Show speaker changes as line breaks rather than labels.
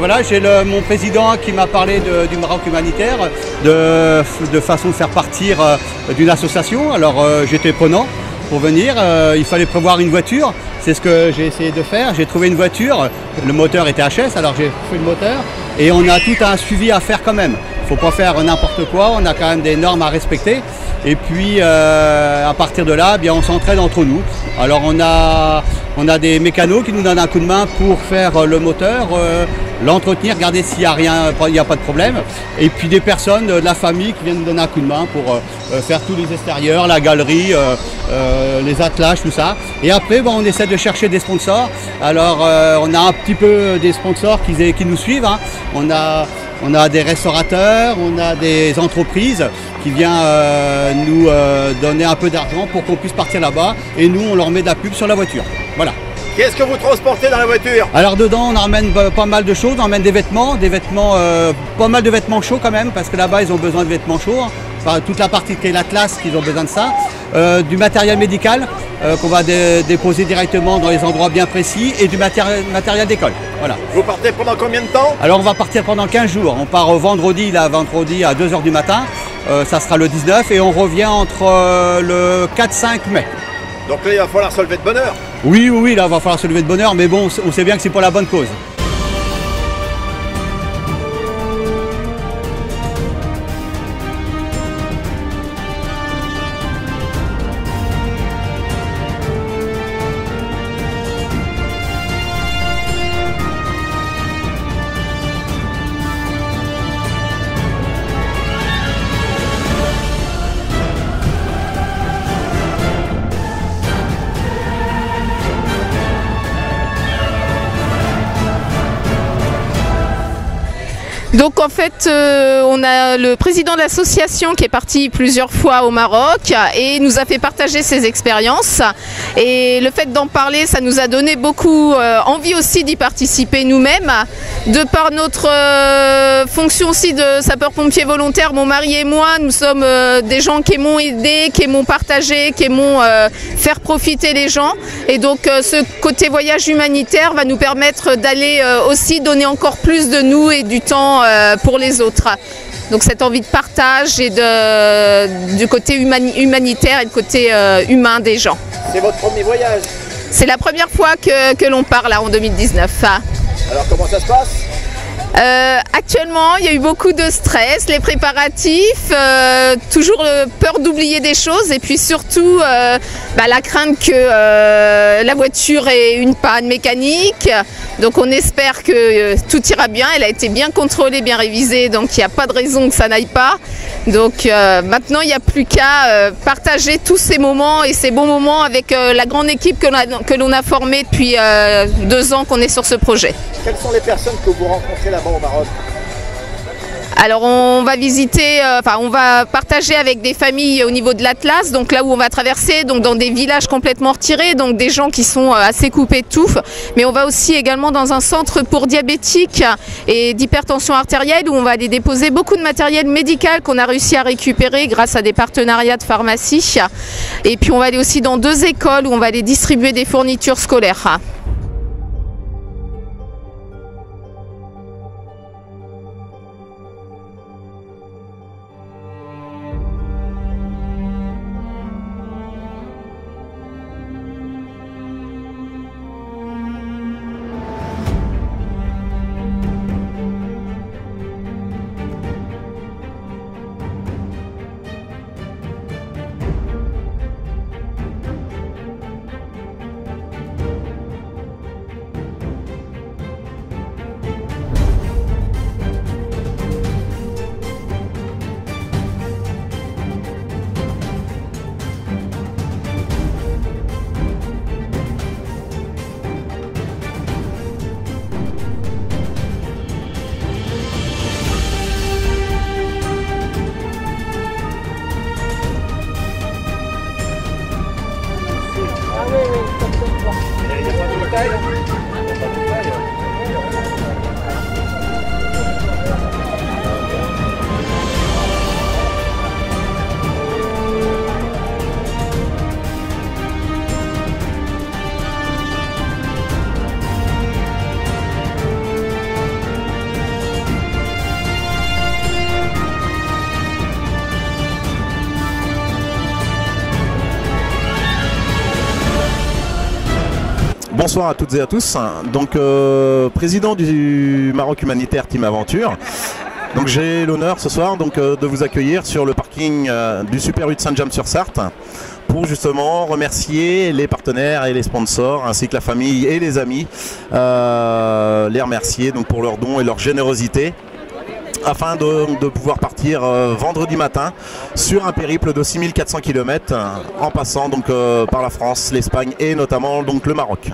voilà, j'ai mon président qui m'a parlé du Maroc humanitaire, de façon de faire partir d'une association. Alors j'étais prenant pour venir, il fallait prévoir une voiture, c'est ce que j'ai essayé de faire. J'ai trouvé une voiture, le moteur était HS, alors j'ai fait le moteur et on a tout un suivi à faire quand même. Il ne faut pas faire n'importe quoi, on a quand même des normes à respecter. Et puis à partir de là, bien, on s'entraide entre nous. Alors on a des mécanos qui nous donnent un coup de main pour faire le moteur, l'entretenir, regarder s'il n'y a rien, il n'y a pas de problème. Et puis des personnes de la famille qui viennent nous donner un coup de main pour faire tous les extérieurs, la galerie, les attelages, tout ça. Et après, bon, on essaie de chercher des sponsors. Alors on a un petit peu des sponsors qui nous suivent. Hein. On a des restaurateurs, on a des entreprises qui viennent nous donner un peu d'argent pour qu'on puisse partir là-bas. Et nous, on leur met de la pub sur la voiture. Voilà.
Qu'est-ce que vous transportez dans la voiture?
Alors dedans, on emmène pas mal de choses. On emmène des vêtements, pas mal de vêtements chauds quand même, parce que là-bas, ils ont besoin de vêtements chauds. Enfin, toute la partie qui est l'Atlas, qu'ils ont besoin de ça. Du matériel médical qu'on va déposer directement dans les endroits bien précis et du matériel d'école. Voilà.
Vous partez pendant combien de temps?
Alors on va partir pendant 15 jours. On part vendredi à 2 h du matin. Ça sera le 19 et on revient entre le 4-5 mai.
Donc là, il va falloir se lever de bonne heure.
Oui, là, il va falloir se lever de bonne heure, mais bon, on sait bien que c'est pour la bonne cause.
Donc en fait, on a le président de l'association qui est parti plusieurs fois au Maroc et nous a fait partager ses expériences. Et le fait d'en parler, ça nous a donné beaucoup envie aussi d'y participer nous-mêmes. De par notre fonction aussi de sapeur-pompier volontaire, mon mari et moi, nous sommes des gens qui aimons aider, qui aimons partager, qui aimons faire profiter les gens. Et donc ce côté voyage humanitaire va nous permettre d'aller aussi donner encore plus de nous et du temps pour les autres. Donc cette envie de partage et du côté humanitaire et du côté humain des gens.
C'est votre premier voyage?
C'est la première fois que l'on part là en 2019.
Alors comment ça se passe?
Actuellement, il y a eu beaucoup de stress, les préparatifs, toujours peur d'oublier des choses et puis surtout la crainte que la voiture ait une panne mécanique. Donc on espère que tout ira bien, elle a été bien contrôlée, bien révisée, donc il n'y a pas de raison que ça n'aille pas. Donc maintenant, il n'y a plus qu'à partager tous ces moments et ces bons moments avec la grande équipe que l'on a formée depuis 2 ans qu'on est sur ce projet.
Quelles sont les personnes que vous rencontrez là-bas au Maroc?
Alors on va visiter, on va partager avec des familles au niveau de l'Atlas, donc là où on va traverser, donc dans des villages complètement retirés, donc des gens qui sont assez coupés de tout. Mais on va aussi également dans un centre pour diabétiques et d'hypertension artérielle où on va aller déposer beaucoup de matériel médical qu'on a réussi à récupérer grâce à des partenariats de pharmacie. Et puis on va aller aussi dans 2 écoles où on va aller distribuer des fournitures scolaires.
bonsoir à toutes et à tous. Donc, président du Maroc Humanitaire Team Aventure. Donc, j'ai l'honneur ce soir de vous accueillir sur le parking du Super U de Saint-James-sur-Sarthe pour justement remercier les partenaires et les sponsors ainsi que la famille et les amis, les remercier donc pour leurs dons et leur générosité, afin de pouvoir partir vendredi matin sur un périple de 6400 km en passant donc par la France, l'Espagne et notamment donc le Maroc.